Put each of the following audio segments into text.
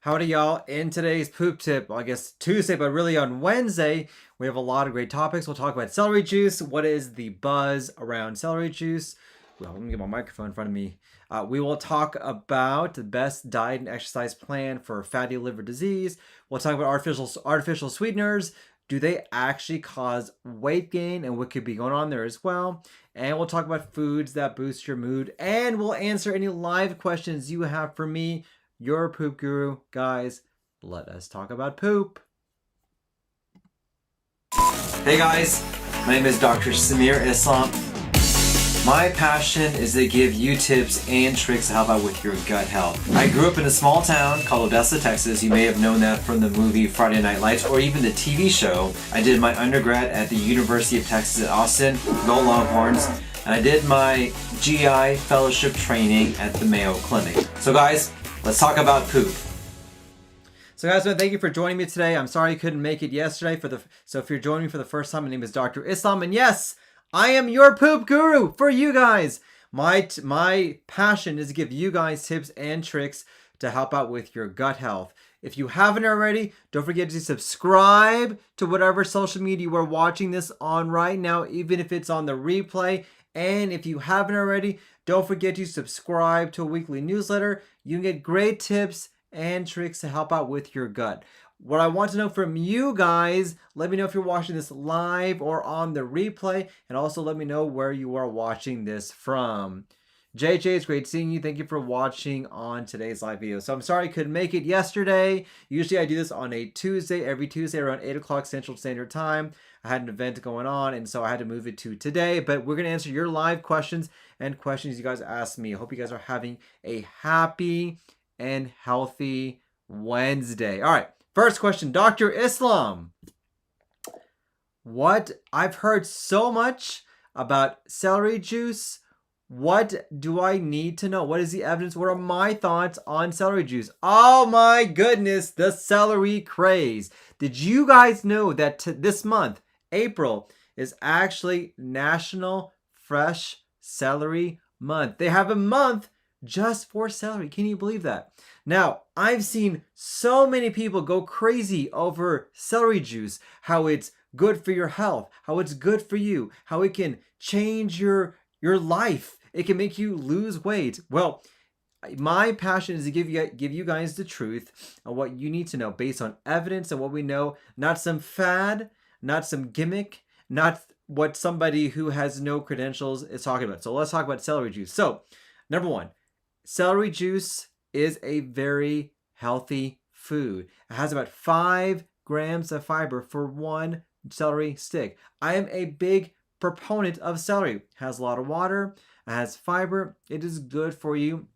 Howdy, y'all. In today's poop tip, well, I guess Tuesday, but really on Wednesday, we have a lot of great topics. We'll talk about celery juice. What is the buzz around celery juice? Well, let me get my microphone in front of me. We will talk about the best diet and exercise plan for fatty liver disease. We'll talk about artificial sweeteners. Do they actually cause weight gain and what could be going on there as well? And we'll talk about foods that boost your mood. And we'll answer any live questions you have for me, your poop guru. Guys, let us talk about poop. Hey guys, my name is Dr. Samir Islam. My passion is to give you tips and tricks to help out with your gut health. I grew up in a small town called Odessa, Texas. You may have known that from the movie Friday Night Lights or even the TV show. I did my undergrad at the University of Texas at Austin, go Longhorns, and I did my GI fellowship training at the Mayo Clinic. So guys, let's talk about poop. So guys, thank you for joining me today. I'm sorry I couldn't make it yesterday. So if you're joining me for the first time, my name is Dr. Islam, and yes, I am your poop guru for you guys. My passion is to give you guys tips and tricks to help out with your gut health. If you haven't already, don't forget to subscribe to whatever social media you are watching this on right now, even if it's on the replay. And if you haven't already, don't forget to subscribe to a weekly newsletter. You can get great tips and tricks to help out with your gut. What I want to know from you guys, let me know if you're watching this live or on the replay, and also let me know where you are watching this from. JJ, it's great seeing you. Thank you for watching on today's live video. So I'm sorry I couldn't make it yesterday. Usually I do this on a Tuesday, every Tuesday around 8 o'clock Central Standard Time. I had an event going on, and so I had to move it to today. But we're going to answer your live questions and questions you guys asked me. I hope you guys are having a happy and healthy Wednesday. All right, first question, Dr. Islam. I've heard so much about celery juice. What do I need to know? What is the evidence? What are my thoughts on celery juice? Oh my goodness, the celery craze. Did you guys know that this month, April, is actually National Fresh Celery Month? They have a month just for celery. Can you believe that? Now, I've seen so many people go crazy over celery juice, how it's good for your health, how it's good for you, how it can change your life. It can make you lose weight. Well, my passion is to give you guys the truth on what you need to know based on evidence and what we know, not some fad, not some gimmick, not what somebody who has no credentials is talking about. So let's talk about celery juice. So, number one, celery juice is a very healthy food. It has about 5 grams of fiber for one celery stick. I am a big proponent of celery. It has a lot of water, it has fiber, it is good for you,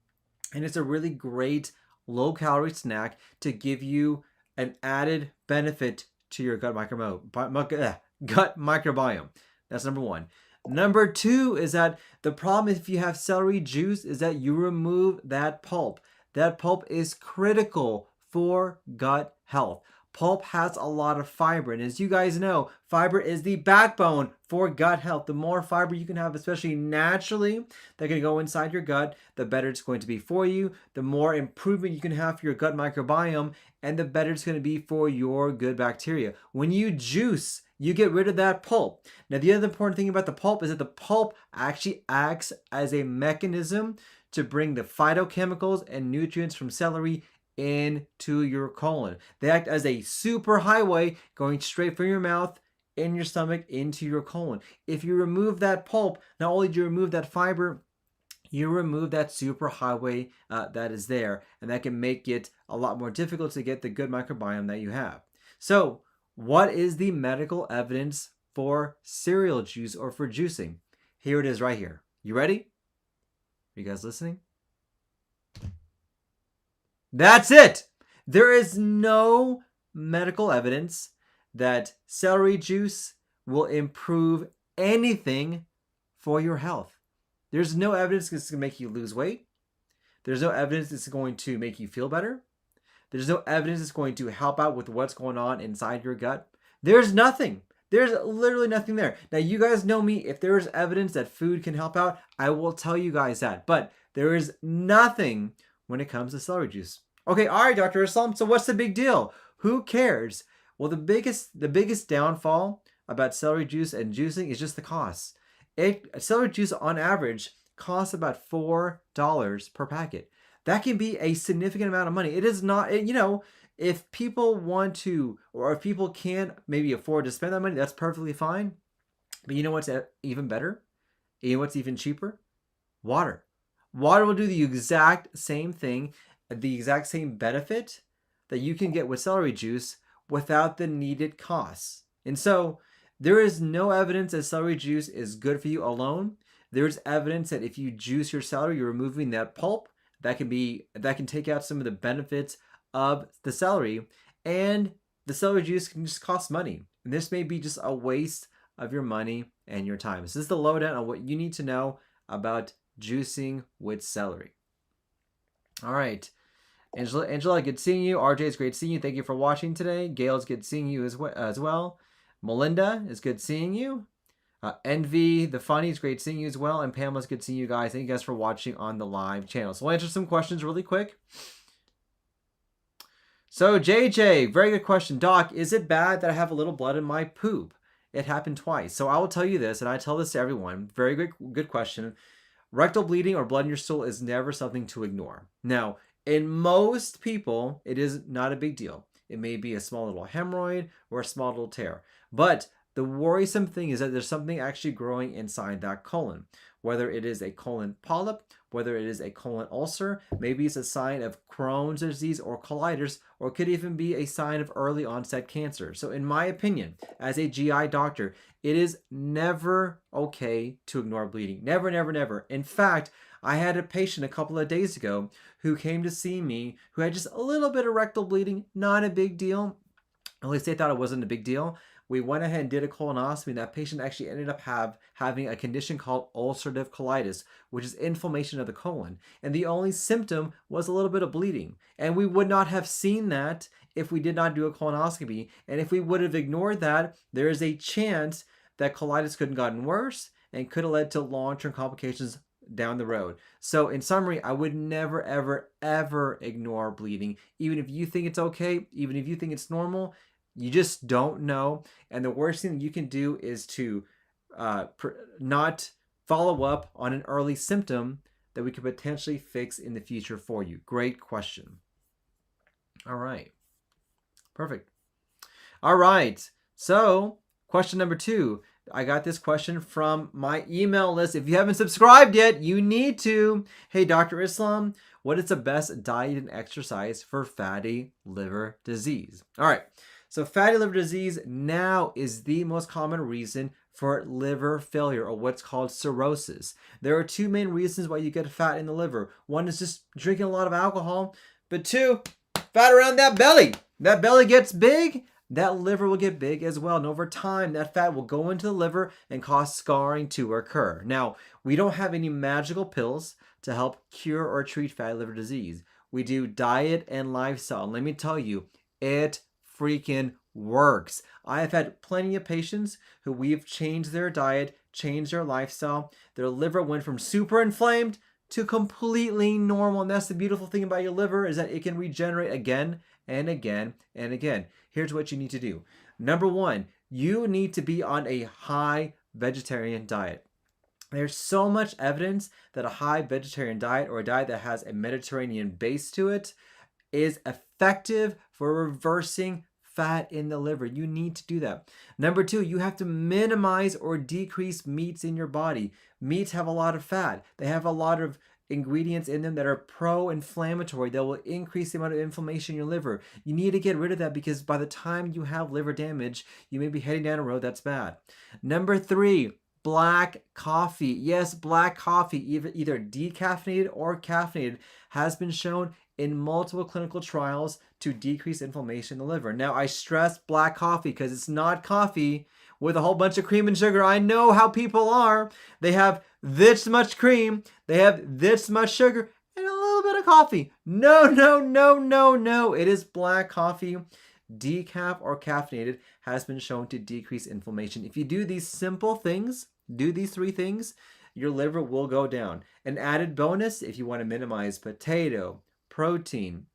and it's a really great low-calorie snack to give you an added benefit to your gut microbiome. That's number one. Number two is that the problem if you have celery juice is that you remove that pulp. That pulp is critical for gut health. Pulp has a lot of fiber, and as you guys know, fiber is the backbone for gut health. The more fiber you can have, especially naturally, that can go inside your gut, the better it's going to be for you. The more improvement you can have for your gut microbiome, and the better it's going to be for your good bacteria. When you juice, you get rid of that pulp. Now, the other important thing about the pulp is that the pulp actually acts as a mechanism to bring the phytochemicals and nutrients from celery into your colon. They act as a super highway going straight from your mouth, in your stomach, into your colon. If you remove that pulp, not only do you remove that fiber, you remove that super highway that is there, and that can make it a lot more difficult to get the good microbiome that you have. So, what is the medical evidence for cereal juice or for juicing? Here it is right here. You ready? Are you guys listening? That's it. There is no medical evidence that celery juice will improve anything for your health. There's no evidence it's going to make you lose weight. There's no evidence it's going to make you feel better. There's no evidence it's going to help out with what's going on inside your gut. There's nothing. There's literally nothing there. Now, you guys know me. If there is evidence that food can help out, I will tell you guys that. But there is nothing when it comes to celery juice. Okay, all right, Dr. Islam. So what's the big deal? Who cares? Well, the biggest downfall about celery juice and juicing is just the cost. Celery juice on average costs about $4 per packet. That can be a significant amount of money. It is not, if people want to, or if people can maybe afford to spend that money, that's perfectly fine. But you know what's even better? You know what's even cheaper? Water. Water will do the exact same thing, the exact same benefit that you can get with celery juice without the needed costs. And so there is no evidence that celery juice is good for you alone. There's evidence that if you juice your celery, you're removing that pulp. That can take out some of the benefits of the celery, and the celery juice can just cost money. And this may be just a waste of your money and your time. So this is the lowdown on what you need to know about juicing with celery. All right. Angela, good seeing you. RJ, it's great seeing you. Thank you for watching today. Gail, it's good seeing you as well. Melinda, it's good seeing you. Envy, the funny, it's great seeing you as well. And Pamela's good seeing you guys. Thank you guys for watching on the live channel. So we'll answer some questions really quick. So JJ, very good question. Doc, is it bad that I have a little blood in my poop? It happened twice. So I will tell you this, and I tell this to everyone. Very good question. Rectal bleeding or blood in your stool is never something to ignore. Now, in most people, it is not a big deal. It may be a small little hemorrhoid or a small little tear. But the worrisome thing is that there's something actually growing inside that colon. Whether it is a colon polyp, whether it is a colon ulcer, maybe it's a sign of Crohn's disease or colitis, or it could even be a sign of early onset cancer. So in my opinion, as a GI doctor, it is never okay to ignore bleeding. Never, never, never. In fact, I had a patient a couple of days ago who came to see me who had just a little bit of rectal bleeding, not a big deal. At least they thought it wasn't a big deal. We went ahead and did a colonoscopy, and that patient actually ended up having a condition called ulcerative colitis, which is inflammation of the colon. And the only symptom was a little bit of bleeding. And we would not have seen that if we did not do a colonoscopy. And if we would have ignored that, there is a chance that colitis could have gotten worse and could have led to long-term complications down the road. So in summary, I would never, ever, ever ignore bleeding. Even if you think it's okay, even if you think it's normal, you just don't know. And the worst thing that you can do is to not follow up on an early symptom that we could potentially fix in the future for you. Great question. All right. Perfect. All right. So question number 2. I got this question from my email list. If you haven't subscribed yet, you need to. Hey, Dr. Islam, what is the best diet and exercise for fatty liver disease? All right. So fatty liver disease now is the most common reason for liver failure, or what's called cirrhosis. There are 2 main reasons why you get fat in the liver. One is just drinking a lot of alcohol, but 2, fat around that belly. That belly gets big, that liver will get big as well. And over time, that fat will go into the liver and cause scarring to occur. Now, we don't have any magical pills to help cure or treat fatty liver disease. We do diet and lifestyle. And let me tell you, it freaking works. I have had plenty of patients who we've changed their diet, changed their lifestyle. Their liver went from super inflamed to completely normal. And that's the beautiful thing about your liver, is that it can regenerate again and again and again. Here's what you need to do. Number 1, you need to be on a high vegetarian diet. There's so much evidence that a high vegetarian diet, or a diet that has a Mediterranean base to it, is effective for reversing fat in the liver. You need to do that. Number 2, you have to minimize or decrease meats in your body. Meats have a lot of fat. They have a lot of ingredients in them that are pro-inflammatory that will increase the amount of inflammation in your liver. You need to get rid of that, because by the time you have liver damage, you may be heading down a road that's bad. Number 3, black coffee. Yes, black coffee, either decaffeinated or caffeinated, has been shown in multiple clinical trials to decrease inflammation in the liver. Now, I stress black coffee because it's not coffee with a whole bunch of cream and sugar. I know how people are. They have this much cream, they have this much sugar, and a little bit of coffee. No, no, no, no, no. It is black coffee. Decaf or caffeinated has been shown to decrease inflammation. If you do these simple things, do these 3 things, your liver will go down. An added bonus, if you want to minimize potato, protein,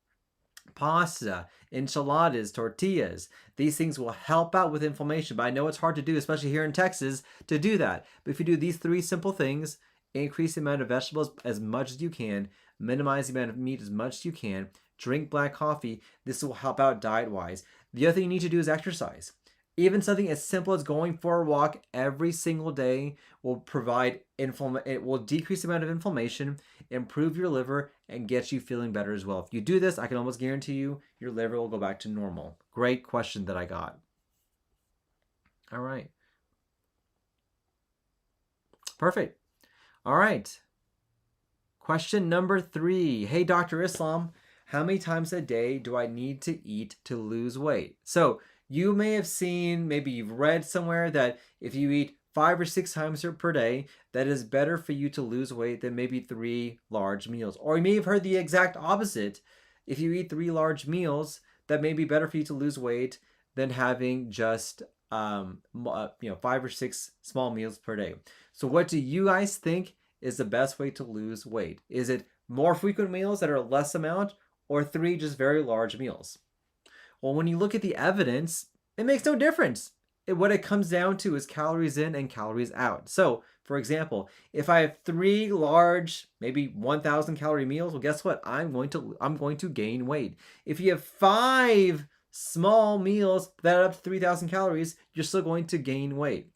pasta, enchiladas, tortillas. These things will help out with inflammation, but I know it's hard to do, especially here in Texas, to do that. But if you do these 3 simple things, increase the amount of vegetables as much as you can, minimize the amount of meat as much as you can, drink black coffee, this will help out diet-wise. The other thing you need to do is exercise. Even something as simple as going for a walk every single day will provide it will decrease the amount of inflammation, improve your liver, and get you feeling better as well. If you do this, I can almost guarantee you your liver will go back to normal. Great question that I got. All right. Perfect. All right. Question number 3. Hey, Dr. Islam, how many times a day do I need to eat to lose weight? So you may have seen, maybe you've read somewhere that if you eat 5 or 6 times per day, that is better for you to lose weight than maybe 3 large meals. Or you may have heard the exact opposite. If you eat 3 large meals, that may be better for you to lose weight than having just 5 or 6 small meals per day. So what do you guys think is the best way to lose weight? Is it more frequent meals that are less amount, or 3 just very large meals? Well, when you look at the evidence, it makes no difference. What it comes down to is calories in and calories out. So, for example, if I have 3 large, maybe 1,000 calorie meals, well, guess what? I'm going to gain weight. If you have 5 small meals that are up to 3,000 calories, you're still going to gain weight.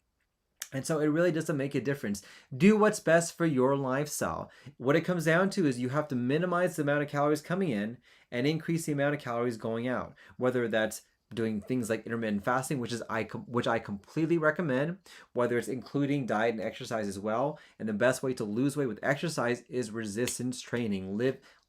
And so it really doesn't make a difference. Do what's best for your lifestyle. What it comes down to is you have to minimize the amount of calories coming in and increase the amount of calories going out. Whether that's doing things like intermittent fasting, which I completely recommend, whether it's including diet and exercise as well. And the best way to lose weight with exercise is resistance training,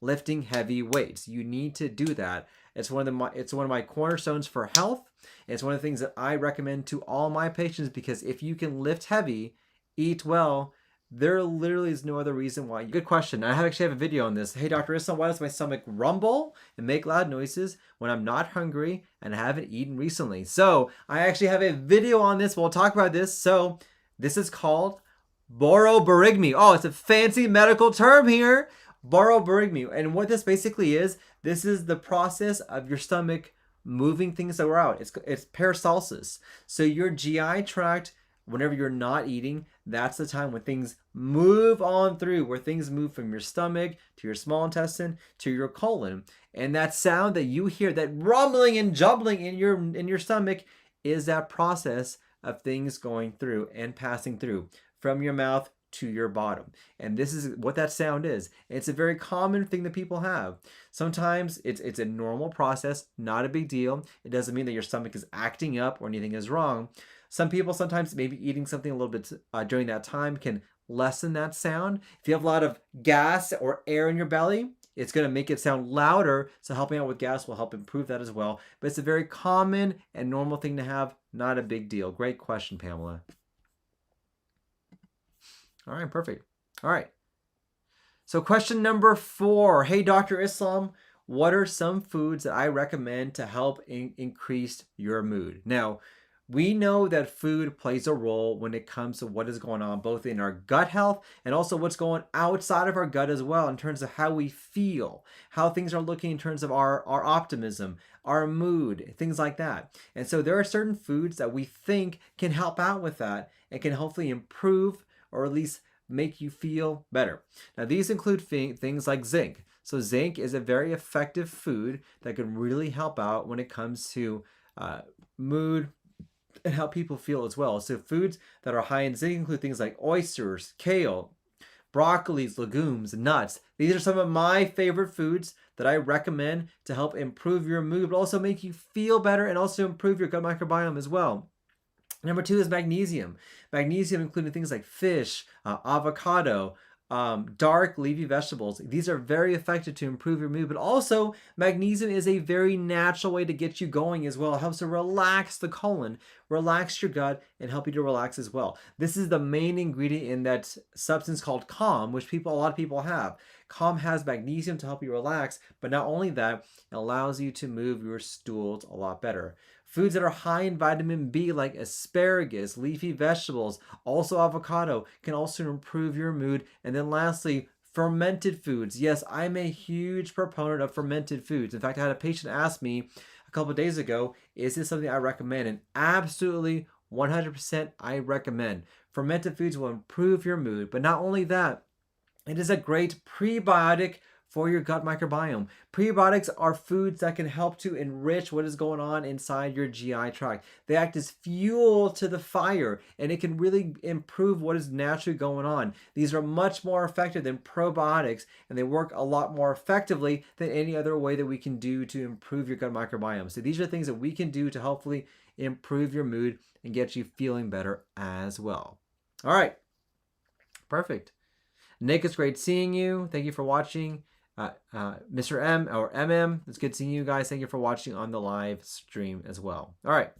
lifting heavy weights. You need to do that. It's one of my cornerstones for health. It's one of the things that I recommend to all my patients, because if you can lift heavy, eat well, there literally is no other reason why. Good question. I actually have a video on this. Hey, Dr. Islam, why does my stomach rumble and make loud noises when I'm not hungry and I haven't eaten recently? So I actually have a video on this. We'll talk about this. So this is called boroborygmy. Oh, it's a fancy medical term here. Boroborygmy. And what this basically is, this is the process of your stomach moving things that are out. It's peristalsis. So your GI tract, whenever you're not eating, that's the time when things move on through, where things move from your stomach to your small intestine to your colon. And that sound that you hear, that rumbling and jumbling in your stomach, is that process of things going through and passing through from your mouth to your bottom. And this is what that sound is. It's a very common thing that people have. Sometimes it's a normal process, not a big deal. It doesn't mean that your stomach is acting up or anything is wrong. Some people sometimes maybe eating something a little bit during that time can lessen that sound. If you have a lot of gas or air in your belly, it's going to make it sound louder. So helping out with gas will help improve that as well. But it's a very common and normal thing to have, not a big deal. Great question, Pamela. All right, perfect. All right. So question number 4. Hey, Dr. Islam, what are some foods that I recommend to help increase your mood? Now, we know that food plays a role when it comes to what is going on both in our gut health and also what's going outside of our gut as well, in terms of how we feel, how things are looking in terms of our optimism, our mood, things like that. And so there are certain foods that we think can help out with that and can hopefully improve or at least make you feel better. Now, these include things like zinc. So zinc is a very effective food that can really help out when it comes to mood and how people feel as well. So foods that are high in zinc include things like oysters, kale, broccolis, legumes, nuts. These are some of my favorite foods that I recommend to help improve your mood, but also make you feel better and also improve your gut microbiome as well. Number 2 is magnesium. Magnesium including things like fish, avocado, dark leafy vegetables. These are very effective to improve your mood, but also magnesium is a very natural way to get you going as well. It helps to relax the colon, relax your gut, and help you to relax as well. This is the main ingredient in that substance called Calm, which a lot of people have. Calm has magnesium to help you relax, but not only that, it allows you to move your stools a lot better. Foods that are high in vitamin B, like asparagus, leafy vegetables, also avocado, can also improve your mood. And then lastly, fermented foods. Yes, I'm a huge proponent of fermented foods. In fact, I had a patient ask me a couple of days ago, is this something I recommend? And absolutely 100% I recommend. Fermented foods will improve your mood, but not only that, it is a great prebiotic for your gut microbiome. Prebiotics are foods that can help to enrich what is going on inside your GI tract. They act as fuel to the fire, and it can really improve what is naturally going on. These are much more effective than probiotics, and they work a lot more effectively than any other way that we can do to improve your gut microbiome. So these are things that we can do to hopefully improve your mood and get you feeling better as well. All right. Perfect. Nick, it's great seeing you. Thank you for watching. Mr. M or MM, it's good seeing you guys. Thank you for watching on the live stream as well. All right.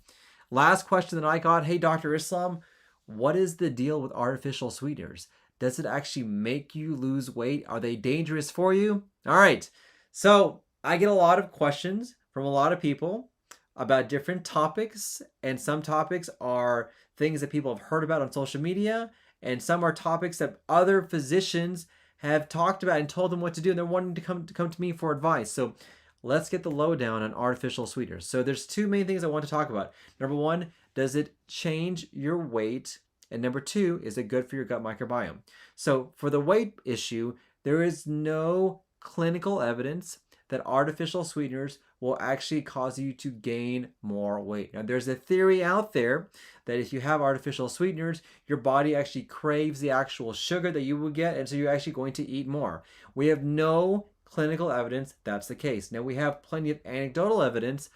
Last question that I got. Hey, Dr. Islam, what is the deal with artificial sweeteners? Does it actually make you lose weight? Are they dangerous for you? All right. So I get a lot of questions from a lot of people about different topics, and some topics are things that people have heard about on social media, and some are topics that other physicians have talked about and told them what to do, and they're wanting to come to me for advice. So let's get the lowdown on artificial sweeteners. So there's two main things I want to talk about. Number one, does it change your weight? And number two, is it good for your gut microbiome? So for the weight issue, there is no clinical evidence that artificial sweeteners will actually cause you to gain more weight. Now, there's a theory out there that if you have artificial sweeteners, your body actually craves the actual sugar that you would get, and so you're actually going to eat more. We have no clinical evidence that's the case. Now, we have plenty of anecdotal evidence.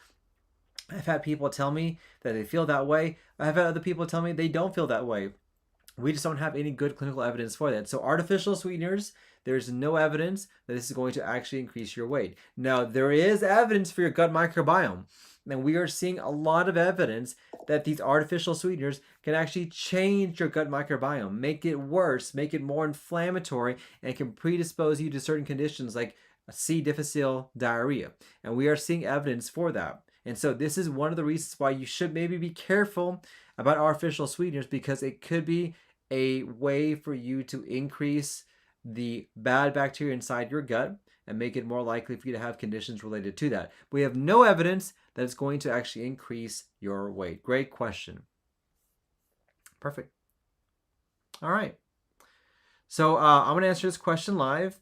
I've had people tell me that they feel that way. I've had other people tell me they don't feel that way. We just don't have any good clinical evidence for that. So artificial sweeteners, there's no evidence that this is going to actually increase your weight. Now, there is evidence for your gut microbiome. And we are seeing a lot of evidence that these artificial sweeteners can actually change your gut microbiome, make it worse, make it more inflammatory, and can predispose you to certain conditions like C. difficile diarrhea. And we are seeing evidence for that. And so this is one of the reasons why you should maybe be careful about artificial sweeteners, because it could be a way for you to increase the bad bacteria inside your gut and make it more likely for you to have conditions related to that. But we have no evidence that it's going to actually increase your weight. Great question. Perfect. All right. So I'm going to answer this question live.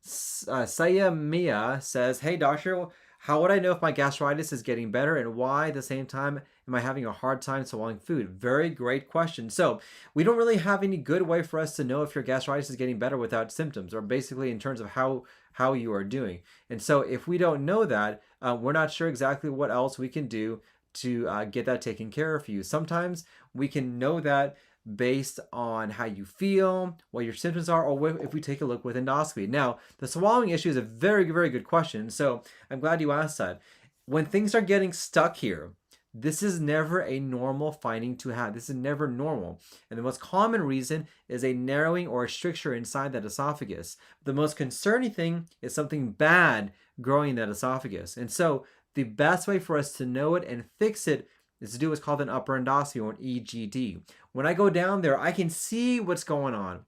Saya Mia says, hey, doctor, how would I know if my gastritis is getting better, and why at the same time am I having a hard time swallowing food? Very great question. So we don't really have any good way for us to know if your gastritis is getting better without symptoms, or basically in terms of how you are doing. And so if we don't know that, we're not sure exactly what else we can do to get that taken care of for you. Sometimes we can know that based on how you feel, what your symptoms are, or if we take a look with endoscopy. Now, the swallowing issue is a very, very good question, so I'm glad you asked that. When things are getting stuck here, this is never a normal finding to have. This is never normal. And the most common reason is a narrowing or a stricture inside that esophagus. The most concerning thing is something bad growing in that esophagus. And so the best way for us to know it and fix it is to do what's called an upper endoscopy, or an EGD. When I go down there, I can see what's going on.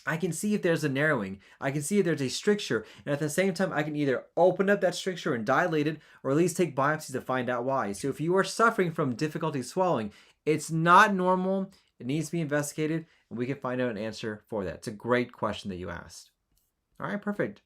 I can see if there's a narrowing. I can see if there's a stricture. And at the same time, I can either open up that stricture and dilate it, or at least take biopsies to find out why. So if you are suffering from difficulty swallowing, it's not normal. It needs to be investigated, and we can find out an answer for that. It's a great question that you asked. All right, perfect.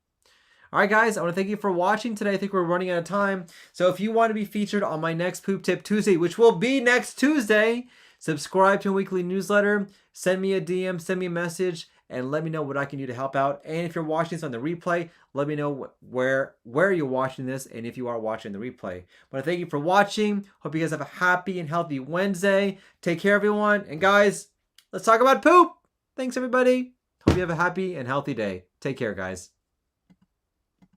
All right, guys, I want to thank you for watching today. I think we're running out of time. So if you want to be featured on my next Poop Tip Tuesday, which will be next Tuesday, subscribe to a weekly newsletter, send me a DM, send me a message, and let me know what I can do to help out. And if you're watching this on the replay, let me know where you're watching this, and if you are watching the replay. I want to thank you for watching. Hope you guys have a happy and healthy Wednesday. Take care, everyone. And guys, let's talk about poop. Thanks, everybody. hope you have a happy and healthy day. Take care, guys.